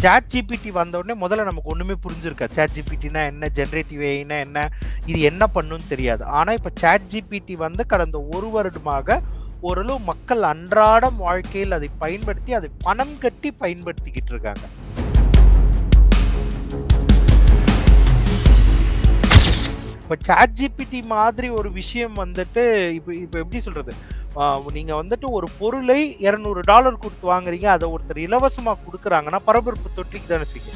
Chat GPT வந்த உடனே முதல்ல நமக்கு ஒன்றுமே புரிஞ்சிருக்கா. சாட் ஜிபிடினா என்ன, ஜென்ரேட்டிவ் ஏஐனா என்ன, இது என்ன பண்ணுன்னு தெரியாது. ஆனால் இப்போ சாட் ஜிபிடி வந்து கடந்த ஒரு வருடமாக ஓரளவு மக்கள் அன்றாடம் வாழ்க்கையில் அதை பயன்படுத்தி அதை பணம் கட்டி பயன்படுத்திக்கிட்டு இருக்காங்க. இப்போ சாட் ஜிபிடி மாதிரி ஒரு விஷயம் வந்துட்டு இப்போ இப்போ எப்படி சொல்றது, நீங்க வந்துட்டு ஒரு பொருளை $200 கொடுத்து வாங்குறீங்க, அதை ஒருத்தர் இலவசமா கொடுக்குறாங்கன்னா பரபரப்பு தொற்றிக்கு தானே செய்யும்.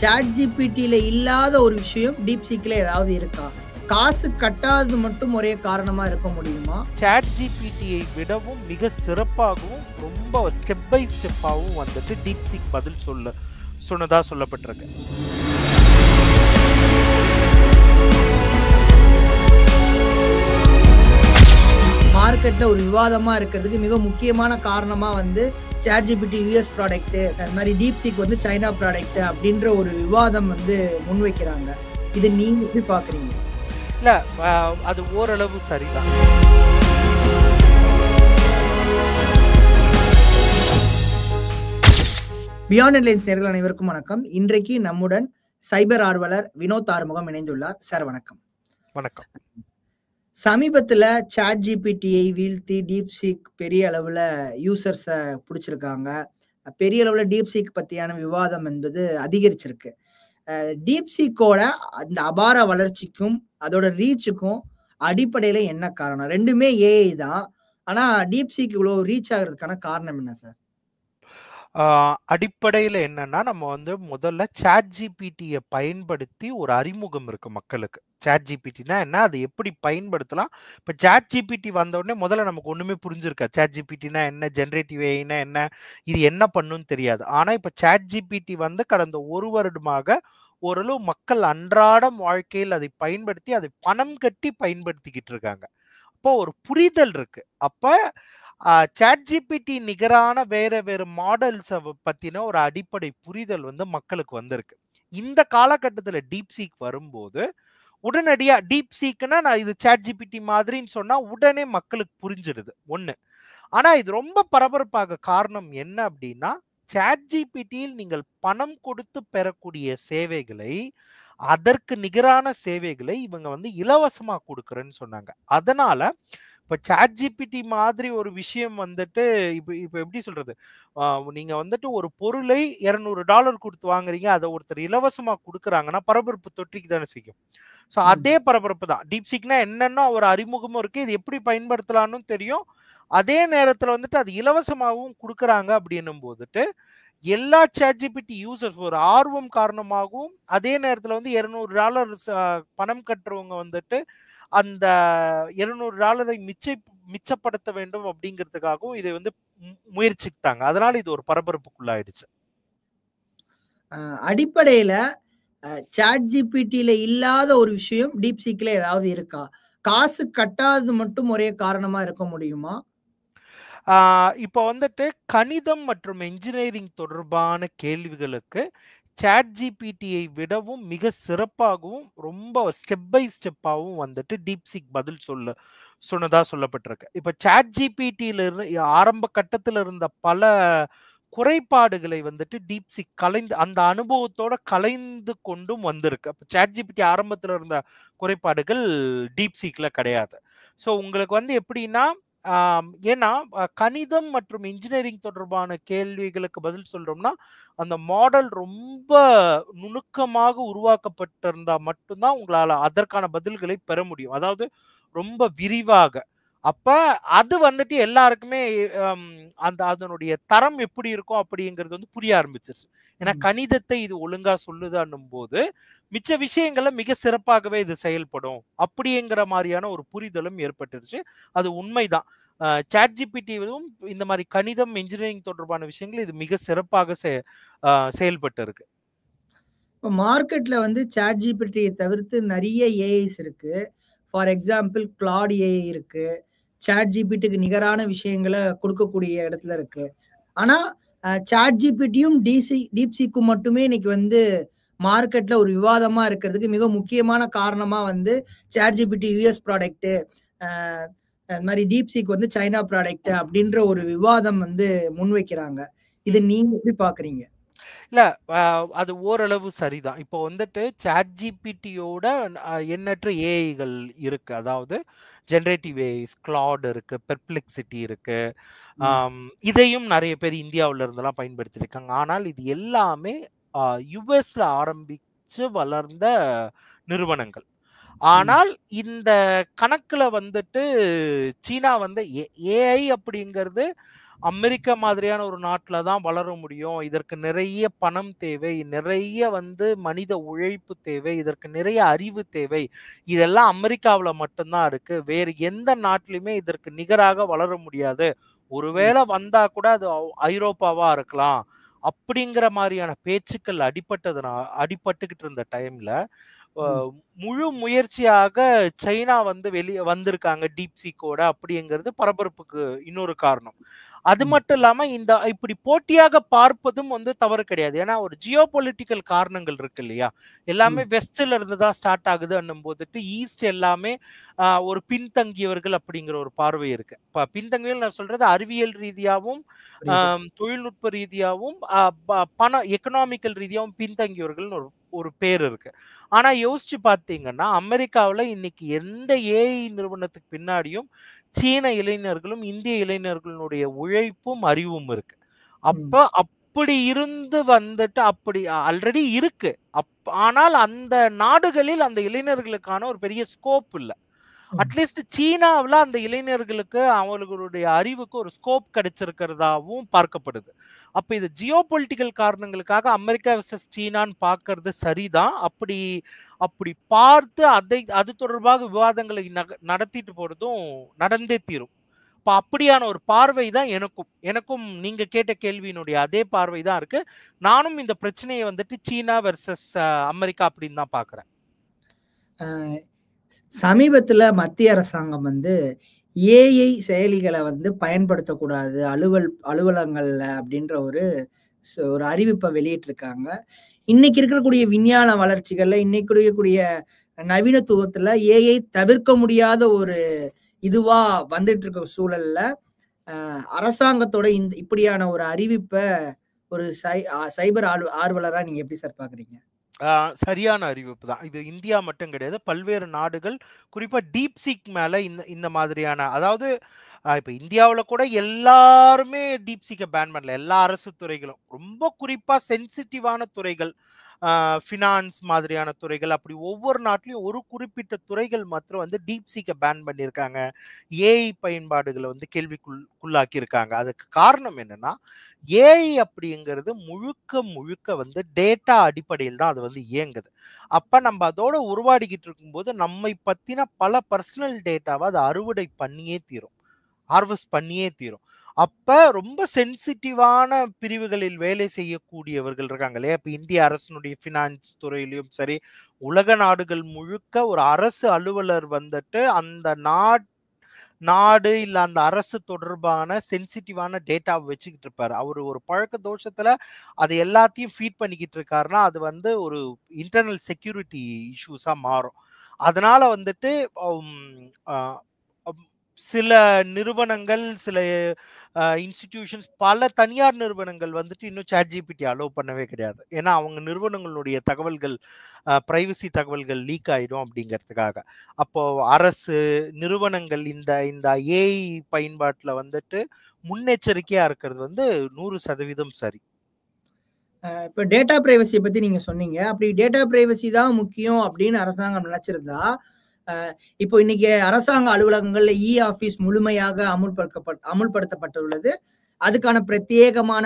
சாட் ஜிபிடியில இல்லாத ஒரு விஷயம் டீப்சீக்ல ஏதாவது இருக்கா? காசு கட்டாதது மட்டும் ஒரே காரணமா இருக்க முடியுமா? சாட் ஜிபிடியை விடவும் மிக சிறப்பாகவும் ரொம்ப ஸ்டெப் பை ஸ்டெப்பாகவும் வந்துட்டு டீப்சீக் பதில் சொன்னதா சொல்லப்பட்டிருக்கு. மார்க்கெட்ல ஒரு விவாதமா இருக்கிறதுக்கு மிக முக்கியமான காரணமா வந்து சாட் ஜிபிடி யூஎஸ் ப்ராடக்ட், அது மாதிரி டீப்சீக் வந்து சைனா ப்ராடக்ட் அப்படின்ற ஒரு விவாதம் வந்து முன்வைக்கிறாங்க. இது நீங்க எப்படி பாக்குறீங்க? இல்ல, அது ஓரளவு சரிதான். பியாண்ட் ஹெட்லைன்ஸ் நேயர்கள் அனைவருக்கும் வணக்கம். இன்றைக்கு நம்முடன் சைபர் ஆர்வலர் வினோத் ஆறுமுகம் இணைந்துள்ளார். சார் வணக்கம். வணக்கம். சமீபத்துல சாட் ஜிபிடியை வீழ்த்தி டீப்சீக் பெரிய அளவுல யூசர்ஸை பிடிச்சிருக்காங்க. பெரிய அளவுல டீப்சீக் பத்தியான விவாதம் என்பது அதிகரிச்சிருக்கு. டீப்சீக்கோட அந்த அபார வளர்ச்சிக்கும் அதோட ரீச்சுக்கும் அடிப்படையில என்ன காரணம்? ரெண்டுமே ஏஐ தான். ஆனா டீப்சீக் இவ்வளவு ரீச் ஆகுறதுக்கான காரணம் என்ன சார்? அடிப்படையில் என்னன்னா, நம்ம வந்து முதல்ல சாட் ஜிபிடியை பயன்படுத்தி ஒரு அறிமுகம் இருக்கு மக்களுக்கு. சாட் ஜிபிடினா என்ன, அதை எப்படி பயன்படுத்தலாம். இப்போ சாட் ஜிபிடி வந்த உடனே முதல்ல நமக்கு ஒன்றுமே புரிஞ்சிருக்கா. சாட் ஜிபிடினா என்ன, ஜென்ரேட்டிவ் ஏஐனா என்ன, இது என்ன பண்ணுன்னு தெரியாது. ஆனால் இப்போ சாட் ஜிபிடி வந்து கடந்த ஒரு வருடமாக ஓரளவு மக்கள் அன்றாடம் வாழ்க்கையில் அதை பயன்படுத்தி அதை பணம் கட்டி பயன்படுத்திக்கிட்டு இருக்காங்க. அப்போ ஒரு புரிதல் இருக்கு. அப்போ சாட் ஜிபிடி நிகரான வேற மாடல்ஸை பத்தின ஒரு அடிப்படை புரிதல் வந்து மக்களுக்கு வந்திருக்கு. இந்த காலகட்டத்தில் டீப்சீக் வரும்போது உடனடியா டீப்சீக்னா நான் இது சாட் ஜிபிடி மாதிரின்னு சொன்னா உடனே மக்களுக்கு புரிஞ்சிடுது ஒண்ணு. ஆனா இது ரொம்ப பரபரப்பாக காரணம் என்ன அப்படின்னா, சாட் ஜிபிடியில் நீங்கள் பணம் கொடுத்து பெறக்கூடிய சேவைகளை, அதற்கு நிகரான சேவைகளை இவங்க வந்து இலவசமா கொடுக்குறேன்னு சொன்னாங்க. அதனால இப்போ சாட் ஜிபிடி மாதிரி ஒரு விஷயம் வந்துட்டு இப்போ இப்போ எப்படி சொல்றது, நீங்க வந்துட்டு ஒரு பொருளை $200 கொடுத்து வாங்குறீங்க, அதை ஒருத்தர் இலவசமா கொடுக்குறாங்கன்னா பரபரப்பு தொற்றிக்கு தானே செய்யும். ஸோ அதே பரபரப்பு தான். டீப்சீக்னா என்னன்னா ஒரு அறிமுகமும் இருக்கு, இது எப்படி பயன்படுத்தலாம்னு தெரியும். அதே நேரத்தில் வந்துட்டு அது இலவசமாகவும் கொடுக்குறாங்க அப்படின்னும் போதுட்டு எல்லா சாட் ஜிபிடி யூசர்ஸ் ஒரு ஆர்வம் காரணமாகவும், அதே நேரத்தில் வந்து $200 பணம் கட்டுறவங்க வந்துட்டு அந்த $200 மிச்சப்படுத்த வேண்டும் அப்படிங்கிறதுக்காகவும் இதை வந்து முயற்சித்தாங்க. அதனால இது ஒரு பரபரப்புக்குள்ளாயிடுச்சு. அடிப்படையில சாட் ஜிபிடியில இல்லாத ஒரு விஷயம் டீப்சீக்ல ஏதாவது இருக்கா? காசு கட்டாதது மட்டும் ஒரே காரணமா இருக்க முடியுமா? இப்போ வந்துட்டு கணிதம் மற்றும் என்ஜினியரிங் தொடர்பான கேள்விகளுக்கு சாட் ஜிபிடியை விடவும் மிக சிறப்பாகவும் ரொம்ப ஸ்டெப் பை ஸ்டெப்பாகவும் வந்துட்டு டீப்சீக் பதில் சொன்னதா சொல்லப்பட்டிருக்கு. இப்போ சாட் ஜிபிடியில இருந்து ஆரம்ப கட்டத்தில் இருந்த பல குறைபாடுகளை வந்துட்டு டீப்சீக் கலைந்து அந்த அனுபவத்தோட கலைந்து கொண்டும் வந்திருக்கு. அப்போ சாட் ஜிபிடி ஆரம்பத்தில் இருந்த குறைபாடுகள் டீப்சீக்ல கிடையாது. ஸோ உங்களுக்கு வந்து எப்படின்னா, ஏன்னா கணிதம் மற்றும் இன்ஜினியரிங் தொடர்பான கேள்விகளுக்கு பதில் சொல்றோம்னா அந்த மாடல் ரொம்ப நுணுக்கமாக உருவாக்கப்பட்டிருந்தா மட்டும்தான் உங்களால அதற்கான பதில்களை பெற முடியும். அதாவது ரொம்ப விரிவாக. அப்ப அது வந்துட்டு எல்லாருக்குமே அந்த அதனுடைய தரம் எப்படி இருக்கும் அப்படிங்கிறது வந்து புரிய ஆரம்பிச்சிருச்சு. ஏன்னா கணிதத்தை இது ஒழுங்கா சொல்லுதான்னும் போது மிச்ச விஷயங்கள்ல மிக சிறப்பாகவே இது செயல்படும் அப்படிங்கிற மாதிரியான ஒரு புரிதலும் ஏற்பட்டுருச்சு. அது உண்மைதான். சாட் ஜிபிடியும் இந்த மாதிரி கணிதம், என்ஜினியரிங் தொடர்பான விஷயங்கள் இது மிக சிறப்பாக செயல்பட்டு இருக்கு. இப்போ மார்க்கெட்ல வந்து சாட் ஜிபிடியை தவிர்த்து நிறைய ஏஐஸ் இருக்கு. ஃபார் எக்ஸாம்பிள் கிளாட் ஏஐ இருக்கு. சாட் ஜிபிடிக்கு நிகரான விஷயங்களை கொடுக்கக்கூடிய இடத்துல இருக்கு. ஆனா சாட் ஜிபிடியும் டீப்சீக்கும் மட்டுமே இன்னைக்கு வந்து மார்க்கெட்ல ஒரு விவாதமா இருக்கிறதுக்கு மிக முக்கியமான காரணமா வந்து சாட் ஜிபிடி யூஎஸ் ப்ராடக்ட், அது மாதிரி DeepSeek வந்து சைனா ப்ராடக்ட் அப்படின்ற ஒரு விவாதம் வந்து முன்வைக்கிறாங்க. இத நீங்க எப்படி பார்க்குறீங்க? இல்ல அ அது ஓரளவு சரிதான். இப்போ வந்துட்டு ChatGPTயோட எண்ணற்ற ஏஐகள் இருக்கு. அதாவது ஜெனரேட்டிவ் ஏஐஸ், Claude இருக்கு, Perplexity இருக்கு. ம். ஆம், இதையும் நெறைய பேர் இந்தியாவுல இருந்தெல்லாம் பயன்படுத்தியிருக்காங்க. ஆனால் இது எல்லாமே யுஎஸ்ல ஆரம்பிச்சு வளர்ந்த நிறுவனங்கள். ம். ஆனால் இந்த கணக்குல வந்துட்டு சீனா வந்து ஏஐ அப்படிங்கிறது அமெரிக்கா மாதிரியான ஒரு நாட்டில தான் வளர முடியும். இதற்கு நிறைய பணம் தேவை, நிறைய வந்து மனித உழைப்பு தேவை, இதற்கு நிறைய அறிவு தேவை. இதெல்லாம் அமெரிக்காவுல மட்டும் தான் இருக்கு. வேறு எந்த நாட்டிலுமே இதற்கு நிகராக வளர முடியாது. ம். ஒருவேளை வந்தா கூட அது ஐரோப்பாவா இருக்கலாம். அப்படிங்கிற மாரியான பேச்சுக்கள் அடிபட்டுக்கிட்டு இருந்த டைம்ல, அ ம். முழு முயற்சியாக சைனா வந்து வெளிய வந்திருக்காங்க டீப்சீக்கோட அப்படிங்கிறது பரபரப்புக்கு இன்னொரு காரணம். அது ம். மட்டும் இல்லாம இந்த இப்படி போட்டியாக பார்ப்பதும் வந்து தவறு கிடையாது. ஏன்னா ஒரு ஜியோபொலிட்டிக்கல் காரணங்கள் இருக்கு இல்லையா? எல்லாமே ம். வெஸ்ட்ல இருந்து தான் ஸ்டார்ட் ஆகுதுன்னும் போதுட்டு ஈஸ்ட் எல்லாமே ஒரு பின்தங்கியவர்கள் அப்படிங்கிற ஒரு பார்வை இருக்கு. பின்தங்கியவர்கள் நான் சொல்றது அறிவியல் ரீதியாவும், புரியுது. தொழில்நுட்ப ரீதியாவும், எக்கனாமிக்கல் ரீதியாவும் பின்தங்கியவர்கள்னு ஒரு ஒரு பேர் இருக்கு. ஆனா யோசிச்சு பார்த்தீங்கன்னா, அமெரிக்காவுல இன்னைக்கு எந்த ஏஐ நிறுவனத்துக்கு பின்னாடியும் சீன இளைஞர்களும், இந்திய இளைஞர்களுடைய உழைப்பும், அறிவும் இருக்கு. அப்ப ம். அப்படி இருந்து வந்துட்டு அப்படி ஆல்ரெடி இருக்கு. ஆனால் அந்த நாடுகளில் அந்த இளைஞர்களுக்கான ஒரு பெரிய ஸ்கோப் இல்ல. ம். அட்லீஸ்ட் சீனாவுல அந்த இளைஞர்களுக்கு அவர்களுடைய அறிவுக்கு ஒரு ஸ்கோப் கிடைச்சிருக்கிறதாவும் பார்க்கப்படுது. அப்ப இது ஜியோபொலிட்டிக்கல் காரணங்களுக்காக அமெரிக்கா வெர்சஸ் சீனான்னு பார்க்கறது சரிதான். அப்படி அப்படி பார்த்து அது தொடர்பாக விவாதங்களை நடத்திட்டு போறதும் நடந்தே தீரும். இப்ப அப்படியான ஒரு பார்வை தான் எனக்கும். எனக்கும் நீங்க கேட்ட கேள்வியினுடைய அதே பார்வை தான் இருக்கு. நானும் இந்த பிரச்சனைய வந்துட்டு சீனா வெர்சஸ் அமெரிக்கா அப்படின்னு தான் பார்க்கிறேன். அ சமீபத்தில மத்திய அரசாங்கம் வந்து ஏஐ செயலிகள வந்து பயன்படுத்தக்கூடாது அலுவலகங்கள்ல அப்படின்ற ஒரு அறிவிப்ப வெளியிட்டிருக்காங்க. இன்னைக்கு இருக்கக்கூடிய விஞ்ஞான வளர்ச்சிகள்ல, இன்னைக்கு இருக்கக்கூடிய நவீனத்துவத்துல ஏஐ தவிர்க்க முடியாத ஒரு இதுவா வந்துட்டு இருக்க சூழல்ல, அரசாங்கத்தோட இப்படியான ஒரு அறிவிப்ப ஒரு சைபர் ஆர்வலரா நீங்க எப்படி சார் பார்க்குறீங்க? ஆ, சரியான அறிவிப்பு தான். இது இந்தியா மட்டும் கிடையாது. பல்வேறு நாடுகள் குறிப்பா டீப்சீக் மேல இந்த இந்த மாதிரியான அதாவது இப்ப இந்தியாவுல கூட எல்லாருமே டீப்சீக்க பேன் பண்ணல. எல்லா அரசு துறைகளும். ரொம்ப குறிப்பா சென்சிட்டிவான துறைகள், ஃபினான்ஸ் மாதிரியான துறைகள், அப்படி ஒவ்வொரு நாட்டிலயும் ஒரு குறிப்பிட்ட துறைகள் மாத்திரம் வந்து டீப்சீக்க பேன் பண்ணியிருக்காங்க. ஏஐ பயன்பாடுகள வந்து கேள்விக்குள்ளாக்கி இருக்காங்க. அதுக்கு காரணம் என்னன்னா, ஏஐ அப்படிங்கிறது முழுக்க முழுக்க வந்து டேட்டா அடிப்படையில் தான் அது வந்து இயங்குது. அப்ப நம்ம அதோட உருவாடிக்கிட்டு இருக்கும்போது, நம்மை பத்தின பல பர்சனல் டேட்டாவ அது அறுவடை பண்ணியே தீரும். ஹார்வெஸ்ட் பண்ணியே தீரும். அப்ப ரொம்ப சென்சிட்டிவான பிரிவுகளில் வேலை செய்யக்கூடியவர்கள் இருக்காங்க இல்லையா? இப்ப இந்திய அரசினுடைய ஃபினான்ஸ் துறையிலயும் சரி, உலக நாடுகள் முழுக்க ஒரு அரசு அலுவலர் வந்துட்டு அந்த நாடு இல்ல அந்த அரசு தொடர்பான சென்சிட்டிவான டேட்டாவ வச்சுக்கிட்டு இருப்பாரு. அவரு ஒரு பழக்க தோஷத்துல அது எல்லாத்தையும் ஃபீட் பண்ணிக்கிட்டு இருக்காருன்னா, அது வந்து ஒரு இன்டர்னல் செக்யூரிட்டி இஷ்யூஸா மாறும். அதனால வந்துட்டு அம் அ அம் சில நிறுவனங்கள், சில இன்ஸ்டிடியூஷன்ஸ் பல தனியார் நிறுவனங்கள் வந்துட்டு இன்னும் ChatGPT அலோவ் பண்ணவே கிடையாது. ஏன்னா, அவங்க நிறுவனங்களுடைய தகவல்கள் பிரைவசி தகவல்கள் லீக் ஆயிடும் அப்படிங்கிறதுக்காக. அப்போ அரசு, நிறுவனங்கள் இந்த இந்த ஏஐ பயன்பாட்டுல வந்துட்டு முன்னெச்சரிக்கையா இருக்கிறது வந்து 100% சரி. இப்ப டேட்டா பிரைவசிய பத்தி நீங்க சொன்னீங்க. அப்படி டேட்டா பிரைவசி தான் முக்கியம் அப்படின்னு அரசாங்கம் நினைச்சிருந்தா, அ இப்போ இன்னைக்கு அரசாங்க அலுவலகங்கள்ல ஆஃபீஸ் முழுமையாக அமுல்படுத்தப்பட்டுள்ளது. அதுக்கான பிரத்யேகமான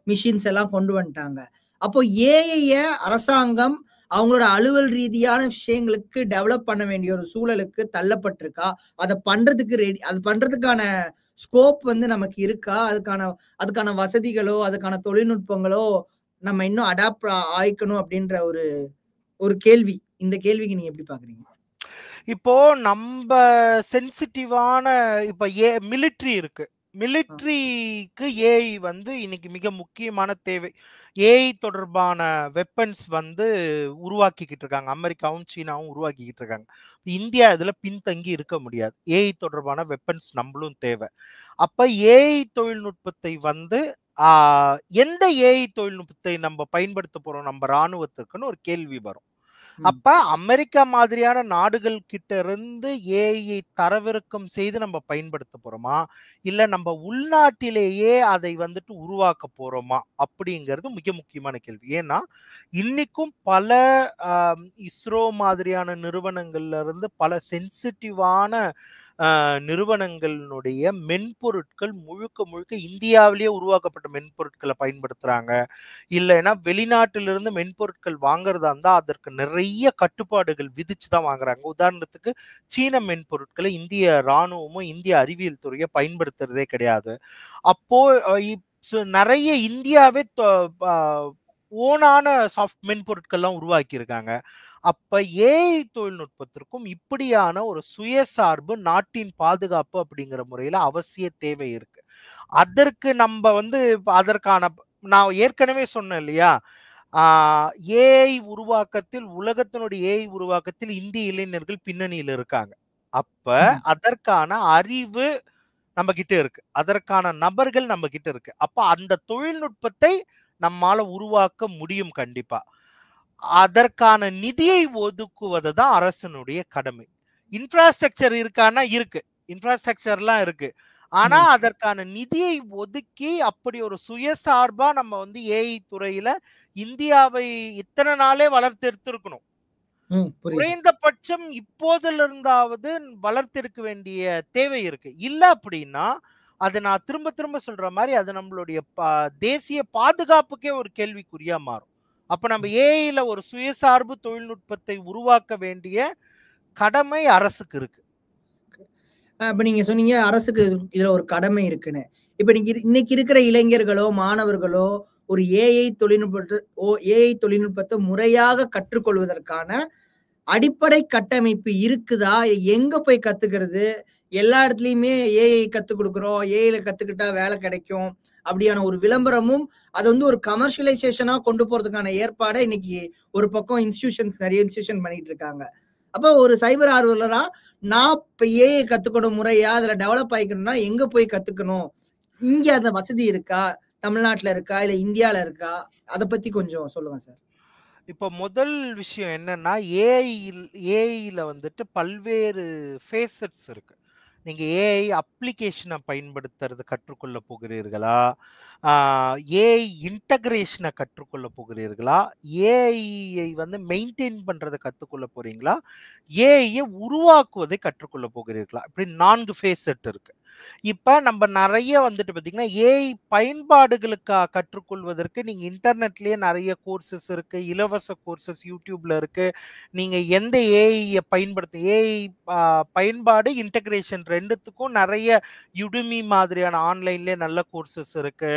மிஷின்ஸ் எல்லாம் கொண்டு வந்துட்டாங்க. அப்போ ஏஐய அரசாங்கம் அவங்களோட அலுவல் ரீதியான விஷயங்களுக்கு டெவலப் பண்ண வேண்டிய ஒரு சூழலுக்கு தள்ளப்பட்டிருக்கா? அது பண்றதுக்கான ஸ்கோப் வந்து நமக்கு இருக்கா? அதுக்கான வசதிகளோ, அதுக்கான தொழில்நுட்பங்களோ நம்ம இன்னும் அடாப்ட் ஆயிக்கணும் அப்படின்ற ஒரு ஒரு கேள்வி. இந்த கேள்விக்கு நீங்க எப்படி பார்க்குறீங்க? இப்போ நம்ப சென்சிட்டிவான இப்ப மிலிட்டரி இருக்கு. மிலிட்ரிக்கு ஏஐ வந்து இன்னைக்கு மிக முக்கியமான தேவை. ஏஐ தொடர்பான வெப்பன்ஸ் வந்து உருவாக்கிக்கிட்டு இருக்காங்க. அமெரிக்காவும் சீனாவும் உருவாக்கிக்கிட்டு இருக்காங்க. இந்தியா இதுல பின்தங்கி இருக்க முடியாது. ஏஐ தொடர்பான வெப்பன்ஸ் நம்மளும் தேவை. அப்ப ஏஐ தொழில்நுட்பத்தை வந்து எந்த ஏஐ தொழில்நுட்பத்தை நம்ம பயன்படுத்த போறோம் நம்ம ராணுவத்திற்குன்னு ஒரு கேள்வி வரும். அப்ப அமெரிக்கா மாதிரியான நாடுகள் கிட்ட இருந்து ஏஐ தரவிறக்கம் செய்து நம்ம பயன்படுத்த போறோமா, இல்ல நம்ம உள்நாட்டிலேயே அதை வந்துட்டு உருவாக்க போறோமா அப்படிங்கிறது மிக முக்கியமான கேள்வி. ஏன்னா இன்னைக்கும் பல இஸ்ரோ மாதிரியான நிறுவனங்கள்ல இருந்து பல சென்சிட்டிவான நிறுவனங்களுடைய மென்பொருட்கள் முழுக்க முழுக்க இந்தியாவிலேயே உருவாக்கப்பட்ட மென்பொருட்களை பயன்படுத்துறாங்க. இல்லைன்னா வெளிநாட்டிலிருந்து மென்பொருட்கள் வாங்குறதா இருந்தா அதற்கு நிறைய கட்டுப்பாடுகள் விதிச்சு தான் வாங்குறாங்க. உதாரணத்துக்கு சீன மென்பொருட்களை இந்திய ராணுவமும் இந்திய அறிவியல் துறையை பயன்படுத்துறதே கிடையாது. அப்போ நிறைய இந்தியாவே ஓனான சாஃப்ட் மென்பொருட்கள்லாம் உருவாக்கி இருக்காங்க. அப்ப ஏஐ தொழில்நுட்பத்திற்கும் இப்படியான ஒரு சுயசார்பு நாட்டின் பாதுகாப்பு அப்படிங்கிற முறையில அவசிய தேவை இருக்கு. அதற்கு நம்ம வந்து அதற்கான நான் ஏற்கனவே சொன்னேன் இல்லையா, ஏஐ உருவாக்கத்தில் உலகத்தினுடைய ஏஐ உருவாக்கத்தில் இந்திய இளைஞர்கள் பின்னணியில் இருக்காங்க. அப்ப அதற்கான அறிவு நம்ம கிட்ட இருக்கு, அதற்கான நபர்கள் நம்ம கிட்ட இருக்கு. அப்ப அந்த தொழில்நுட்பத்தை நம்மால உருவாக்க முடியும் கண்டிப்பா. அதற்கான நிதியை ஒதுக்குவது தான் அரசனுடைய கடமை. இன்ஃப்ராஸ்ட்ரக்சர் இருக்கானா இருக்கு, இன்ஃப்ராஸ்ட்ரக்சர்லாம் இருக்கு. ஆனா அதற்கான நிதியை ஒதுக்கி அப்படி ஒரு சுயசார்பா நம்ம வந்து ஏஐ துறையில இந்தியாவை இத்தனை நாளே வளர்த்தெடுத்திருக்கணும். குறைந்தபட்சம் இப்போதிலிருந்தாவது வளர்த்திருக்க வேண்டிய தேவை இருக்கு. இல்ல அப்படின்னா அது நான் திரும்ப திரும்ப சொல்ற மாதிரி அது நம்மளுடைய தேசிய பாதுகாப்புக்கே ஒரு கேள்விக்குறியா மாறும். அப்ப நம்ம ஏஐல ஒரு சுயசார்பு தொழில்நுட்பத்தை உருவாக்க வேண்டிய கடமை அரசுக்கு இருக்கு. இப்ப நீங்க சொன்னீங்க அரசுக்கு இதுல ஒரு கடமை இருக்குன்னு. இப்ப நீங்க இன்னைக்கு இருக்கிற இளைஞர்களோ, மாணவர்களோ ஒரு ஏஐ தொழில்நுட்பத்தை முறையாக கற்றுக்கொள்வதற்கான அடிப்படை கட்டமைப்பு இருக்குதா? எங்க போய் கத்துக்கிறது? எல்லா இடத்துலயுமே ஏஐ கத்துக் குடுக்குறோம். ஏஐல கத்துக்கிட்டா வேலை கிடைக்கும். அப்படியான ஒரு விளம்பரமும், அது வந்து ஒரு கமர்ஷியலைசேஷனா கொண்டு போறதுக்கான ஏற்பாட இன்னைக்கு ஒரு பக்கம் நிறைய இன்ஸ்டிடியூஷன் பண்ணிட்டு இருக்காங்க. அப்ப ஒரு சைபர் ஆர்வலரா நான் இப்ப ஏஐ கத்துக்கணும் முறையா, அதுல டெவலப் ஆயிக்கணும்னா எங்க போய் கத்துக்கணும்? இங்க அந்த வசதி இருக்கா? தமிழ்நாட்டுல இருக்கா? இல்ல இந்தியால இருக்கா? அத பத்தி கொஞ்சம் சொல்லுங்க சார். இப்ப முதல் விஷயம் என்னன்னா, ஏஐல வந்துட்டு பல்வேறு ஃபேசட்ஸ் இருக்கு. நீங்க ஏஐ அப்ளிகேஷனை பயன்படுத்துறது கற்றுக்கொள்ள போகிறீர்களா, ஏஐ இன்டகிரேஷனை கற்றுக்கொள்ள போகிறீர்களா, ஏஐயை வந்து மெயின்டைன் பண்றதை கற்றுக்கொள்ள போறீங்களா, ஏஐயை உருவாக்குவதை கற்றுக்கொள்ள போகிறீர்களா, இப்படி 4 ஃபேசட் இருக்கு. இப்ப நம்ம நிறைய வந்துட்டு பாத்தீங்கன்னா ஏஐ பயன்பாடுகளுக்காக கற்றுக்கொள்வதற்கு நீங்க இன்டர்நெட்லயே நிறைய கோர்சஸ் இருக்கு, இலவச கோர்சஸ் யூடியூப்ல இருக்கு. நீங்க எந்த ஏஐ ஏஐ பயன்பாடு இன்டகிரேஷன் ரெண்டுத்துக்கும் நிறைய யுடுமி மாதிரியான ஆன்லைன்லயே நல்ல கோர்சஸ் இருக்கு.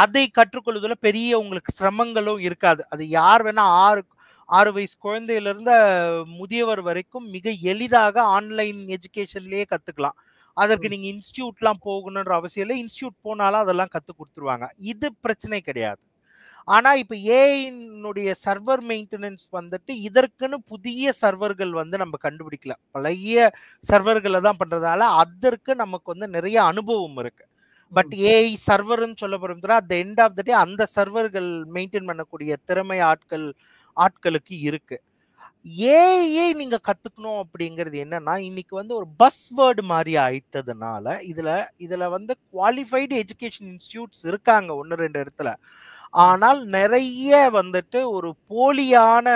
அதை கற்றுக்கொள்வதில் பெரிய உங்களுக்கு சிரமங்களும் இருக்காது. அது யார் வேணா 6 வயசு குழந்தையில இருந்து முதியவர் வரைக்கும் மிக எளிதாக ஆன்லைன் எஜுகேஷன்லயே கத்துக்கலாம். அதற்கு நீங்க இன்ஸ்டியூட்லாம் போகணுன்ற அவசியம் இல்லை. இன்ஸ்டியூட் போனாலும் அதெல்லாம் கத்து கொடுத்துருவாங்க. இது பிரச்சனை கிடையாது. ஆனா இப்ப ஏஐனுடைய சர்வர் மெயின்டெனன்ஸ் வந்துட்டு இதற்குன்னு புதிய சர்வர்கள் வந்து நம்ம கண்டுபிடிக்கல. பழைய சர்வர்களை தான் பண்றதால அதற்கு நமக்கு வந்து நிறைய அனுபவம் இருக்கு. பட் ஏஐ சர்வர்னு சொல்லப்படுறா at the end of the day அந்த சர்வர்கள் மெயின்டைன் பண்ணக்கூடிய திறமை ஆட்களுக்கு இருக்கு. ஏஐ நீங்க கத்துக்கணும் அப்படிங்கிறது என்னன்னா இன்னைக்கு வந்து ஒரு பஸ் வேர்டு மாதிரி ஆயிட்டதுனால இதுல வந்து குவாலிஃபைடு எஜுகேஷன் இன்ஸ்டிடியூட்ஸ் இருக்காங்க 1-2 இடத்துல. ஆனால் நிறைய வந்துட்டு ஒரு போலியான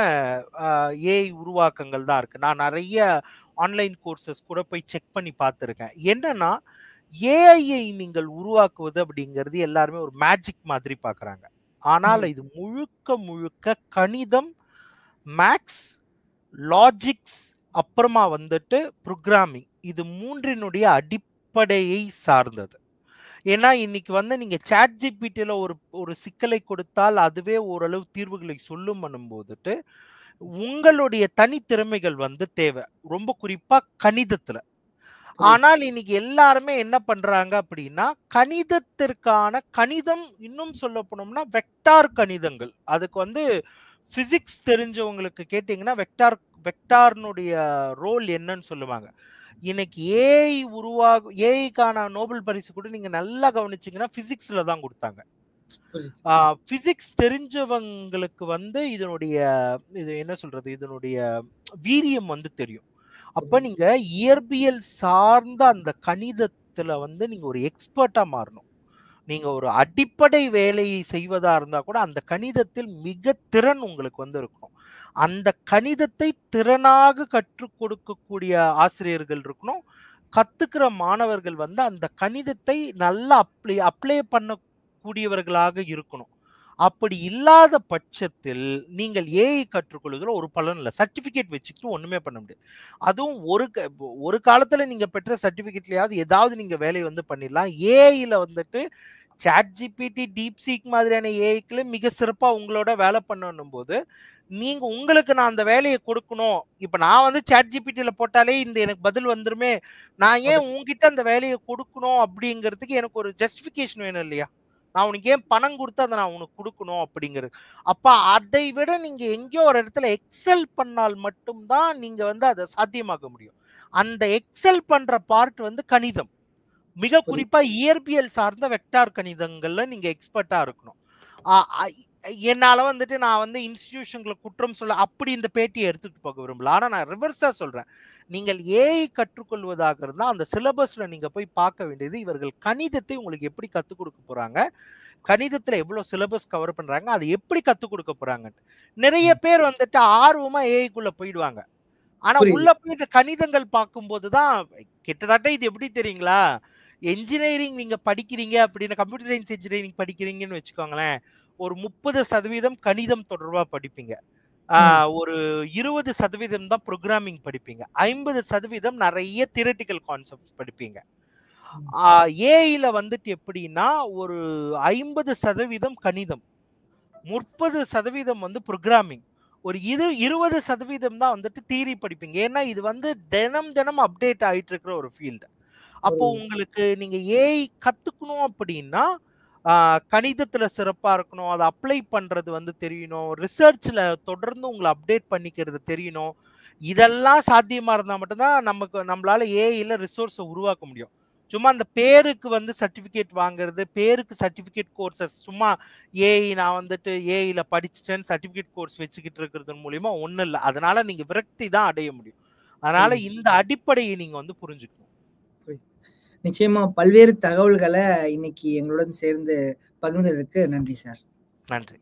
ஏஐ உருவாக்கங்கள் தான் இருக்கு. நான் நிறைய ஆன்லைன் கோர்சஸ் கூட போய் செக் பண்ணி பார்த்துருக்கேன். என்னன்னா ஏஐயை நீங்கள் உருவாக்குவது அப்படிங்கிறது எல்லாருமே ஒரு மேஜிக் மாதிரி பார்க்குறாங்க. ஆனால் இது முழுக்க முழுக்க கணிதம், மேக்ஸ், லாஜிக்ஸ், அப்புறமா வந்துட்டு ப்ரோக்ராமிங், இது 3னுடைய அடிப்படையை சார்ந்தது. ஏன்னா இன்னைக்கு வந்து நீங்க சாட் ஜிபிடில ஒரு சிக்கலை கொடுத்தால் அதுவே ஓரளவு தீர்வுகளை சொல்லும் பண்ணும்போதுட்டு உங்களுடைய தனித்திறமைகள் வந்து தேவை, ரொம்ப குறிப்பா கணிதத்துல. ஆனால் இன்னைக்கு எல்லாருமே என்ன பண்றாங்க அப்படின்னா, கணிதம் இன்னும் சொல்ல போனோம்னா வெக்டார் கணிதங்கள். அதுக்கு வந்து பிசிக்ஸ் தெரிஞ்சவங்களுக்கு கேட்டீங்கன்னா, வெக்டார்னுடைய ரோல் என்னன்னு சொல்லுவாங்க. இன்னைக்கு ஏஐக்கான நோபல் பரிசு கூட நீங்க நல்லா கவனிச்சீங்கன்னா, பிசிக்ஸ்ல தான் குடுத்தாங்க. பிசிக்ஸ் தெரிஞ்சவங்களுக்கு வந்து இது என்ன சொல்றது? இதனுடைய வீரியம் வந்து தெரியும். அப்ப நீங்க இயற்பியல் சார்ந்த அந்த கணிதத்துல வந்து நீங்க ஒரு எக்ஸ்பர்ட்டா மாறணும். நீங்க ஒரு அடிப்படை வேலையை செய்வதா இருந்தா கூட அந்த கணிதத்தில் மிக திறன் உங்களுக்கு வந்து இருக்கணும். அந்த கணிதத்தை திறனாக கற்றுக் கொடுக்கக்கூடிய ஆசிரியர்கள் இருக்கணும். கத்துக்கிற மாணவர்கள் வந்து அந்த கணிதத்தை நல்லா அப்ளை பண்ணக்கூடியவர்களாக இருக்கணும். அப்படி இல்லாத பட்சத்தில் நீங்கள் ஏஐ கற்றுக்கொள்வதில் ஒரு பலன் இல்லை. சர்டிபிகேட் வச்சுக்கிட்டு ஒண்ணுமே பண்ண முடியாது. அதுவும் ஒரு காலத்துல நீங்க பெற்ற சர்டிபிகேட்லயாவது ஏதாவது நீங்க வேலையை வந்து பண்ணிடலாம். ஏஐல வந்துட்டு சாட் ஜிபிடி, டீப்சீக் மாதிரியான ஏஐக்கள மிக சிறப்பா உங்களோட வேலை பண்ணணும் போது, உங்களுக்கு நான் அந்த வேலையை கொடுக்கணும். இப்ப நான் வந்து சாட் ஜிபிடில போட்டாலே எனக்கு பதில் வந்துருமே. நான் ஏன் உன்கிட்ட அந்த வேலையை கொடுக்கணும் அப்படிங்கிறதுக்கு எனக்கு ஒரு ஜஸ்டிபிகேஷன் வேணும் இல்லையா? நான் உனக்கு ஏன் பணம் கொடுத்து அதை நான் உனக்கு கொடுக்கணும் அப்படிங்கிறது. அப்ப அதை விட நீங்க எங்கேயோ ஒரு இடத்துல எக்ஸல் பண்ணால் மட்டும்தான் நீங்க வந்து அதை சாத்தியமாக்க முடியும். அந்த எக்ஸல் பண்ற பார்ட் வந்து கணிதம். மிக குறிப்பா இயற்பியல் சார்ந்த வெக்டார் கணிதங்கள்ல நீங்க எக்ஸ்பர்ட்டா இருக்கணும். என்னால வந்துட்டு நான் வந்து இன்ஸ்டிடியூஷன்களை குற்றம் சொல்ல அப்படி இந்த பேட்டியை எடுத்துட்டு போக விரும்பல. ஆனா நான் ரிவர்ஸா சொல்றேன். நீங்கள் ஏஐ கற்றுக்கொள்வதாக இருந்தா அந்த சிலபஸ்ல நீங்க போய் பார்க்க வேண்டியது இவர்கள் கணிதத்தை உங்களுக்கு எப்படி கத்துக் கொடுக்க போறாங்க, கணிதத்துல எவ்வளவு சிலபஸ் கவர் பண்றாங்க, அதை எப்படி கத்துக் கொடுக்க போறாங்க. நிறைய பேர் வந்துட்டு ஆர்வமா ஏஐக்குள்ள போயிடுவாங்க. ஆனா உள்ள போய் இந்த கணிதங்கள் பார்க்கும்போதுதான் கிட்டத்தட்ட இது எப்படி தெரியுங்களா, என்ஜினியரிங் நீங்க படிக்கிறீங்க அப்படின்னு, கம்ப்யூட்டர் சயின்ஸ் இன்ஜினியரிங் படிக்கிறீங்கன்னு வச்சுக்கோங்களேன், ஒரு 30% கணிதம் தொடர்பா படிப்பீங்க. ஒரு 20% தான் ப்ரோக்ராமிங் படிப்பீங்க. 50% நிறைய தியரிட்டிக்கல் கான்செப்ட்ஸ் படிப்பீங்க. ஏஐல வந்துட்டு எப்படின்னா ஒரு 50% கணிதம், 30% வந்து ப்ரோக்ராமிங், ஒரு 20% தான் வந்துட்டு தியரி படிப்பீங்க. ஏன்னா இது வந்து தினம் அப்டேட் ஆயிட்டு இருக்கிற ஒரு ஃபீல்டு. அப்போ உங்களுக்கு நீங்க ஏஐ கத்துக்கணும் அப்படின்னா கணிதத்துல சிறப்பா இருக்கணும், அதை அப்ளை பண்றது வந்து தெரியணும், ரிசர்ச்ல தொடர்ந்து உங்களை அப்டேட் பண்ணிக்கிறது தெரியணும். இதெல்லாம் சாத்தியமா இருந்தா மட்டும்தான் நம்மளால ஏஐல ரிசோர்ஸை உருவாக்க முடியும். சும்மா அந்த பேருக்கு வந்து சர்டிபிகேட் வாங்குறது, பேருக்கு சர்டிபிகேட் கோர்சஸ், சும்மா ஏஐ நான் வந்துட்டு ஏஐல படிச்சுட்டேன்னு சர்டிபிகேட் கோர்ஸ் வச்சுக்கிட்டு இருக்கிறது மூலியமா ஒண்ணும் இல்லை. அதனால நீங்க விரக்தி தான் அடைய முடியும். அதனால இந்த அடிப்படையை நீங்க வந்து புரிஞ்சுக்கணும். நிச்சயமா பல்வேறு தகவல்களை இன்னைக்கு எங்களுடன் சேர்ந்து பகிர்ந்ததுக்கு நன்றி சார். நன்றி.